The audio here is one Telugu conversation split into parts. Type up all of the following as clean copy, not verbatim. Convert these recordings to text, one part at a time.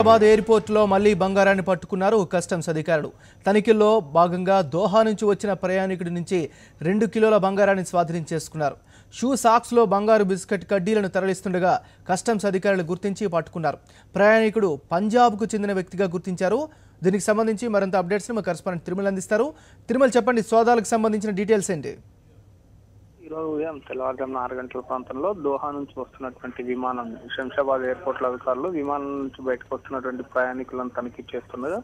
శంషాబాద్ ఎయిర్పోర్టులో మళ్లీ బంగారాన్ని పట్టుకున్నారు కస్టమ్స్ అధికారులు. తనిఖీల్లో భాగంగా దోహా నుంచి వచ్చిన ప్రయాణికుడి నుంచి 2 కిలోల బంగారాన్ని స్వాధీనం చేసుకున్నారు. షూ సాక్స్లో బంగారు బిస్కెట్ కడ్డీలను తరలిస్తుండగా కస్టమ్స్ అధికారులు గుర్తించి పట్టుకున్నారు. ప్రయాణికుడు పంజాబ్కు చెందిన వ్యక్తిగా గుర్తించారు. దీనికి సంబంధించి మరింత అప్డేట్స్ని మా కరెస్పాండెంట్ తిరుమల అందిస్తారు. తిరుమల, చెప్పండి, సోదాలకు సంబంధించిన డీటెయిల్స్ ఏంటి? ఈరోజు ఉదయం తెల్లవారుజామున 6 గంటల ప్రాంతంలో దోహా నుంచి వస్తున్నటువంటి విమానం శంషాబాద్ ఎయిర్పోర్ట్ అధికారులు విమానం నుంచి బయటకు వస్తున్నటువంటి ప్రయాణికులను తనిఖీ చేస్తుండగా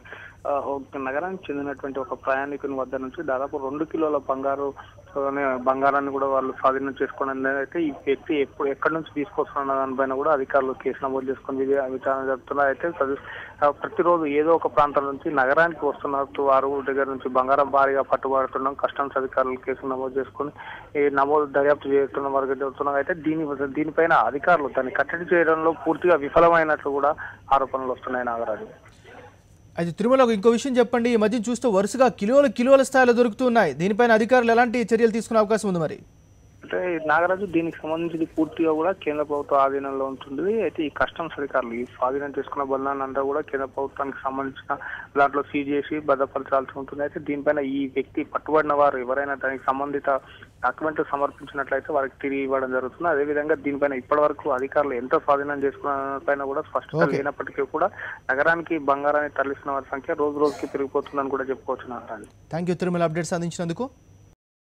నగరానికి చెందినటువంటి ఒక ప్రయాణికుని వద్ద నుంచి దాదాపు 2 కిలోల బంగారాన్ని కూడా వాళ్ళు స్వాధీనం చేసుకోవడం అయితే ఈ వ్యక్తి ఎక్కడి నుంచి తీసుకొస్తున్న దానిపైన కూడా అధికారులు కేసు నమోదు చేసుకుని విచారణ జరుపుతున్నారు. అయితే ప్రతిరోజు ఏదో ఒక ప్రాంతం నుంచి నగరానికి వస్తున్నట్టు వారు దగ్గర నుంచి బంగారం భారీగా పట్టుబడుతున్నాం. కస్టమ్స్ అధికారులు కేసు నమోదు చేసుకుని దర్యాప్తు చేస్తున్న వారికి చెబుతున్నాం. అయితే దీనిపైన అధికారులు దాన్ని కట్టడి చేయడంలో పూర్తిగా విఫలమైనట్లు కూడా ఆరోపణలు వస్తున్నాయి. నాగరాజు, అయితే తిరుమల, ఇంకో విషయం చెప్పండి. ఈ మధ్య చూస్తూ వరుసగా కిలోల స్థాయిలో దొరుకుతున్నాయి. దీనిపైన అధికారులు ఎలాంటి చర్యలు తీసుకునే అవకాశం ఉంది మరి? అంటే నాగరాజు, దీనికి సంబంధించి పూర్తిగా కూడా కేంద్ర ప్రభుత్వ ఆధీనంలో ఉంటుంది. అయితే ఈ కస్టమ్స్ అధికారులు ఈ స్వాధీనం చేసుకున్న బంధాన్ని అంతా కూడా కేంద్ర ప్రభుత్వానికి సంబంధించిన దాంట్లో సీజ్ చేసి భద్రపరచాల్సి ఉంటుంది. అయితే దీనిపైన ఈ వ్యక్తి పట్టుబడిన వారు ఎవరైనా దానికి సంబంధిత డాక్యుమెంట్ సమర్పించినట్లయితే వారికి తిరిగి ఇవ్వడం జరుగుతుంది. అదేవిధంగా దీనిపైన ఇప్పటి వరకు అధికారులు ఎంత స్వాధీనం చేసుకున్న పైన కూడా స్పష్టత లేనప్పటికీ కూడా నగరానికి బంగారాన్ని తరలిస్తున్న వారి సంఖ్య రోజు రోజుకి పెరిగిపోతుందని కూడా చెప్పుకోవచ్చు. థ్యాంక్ యూ తిరుమల, అప్డేట్స్ అందించినందుకు.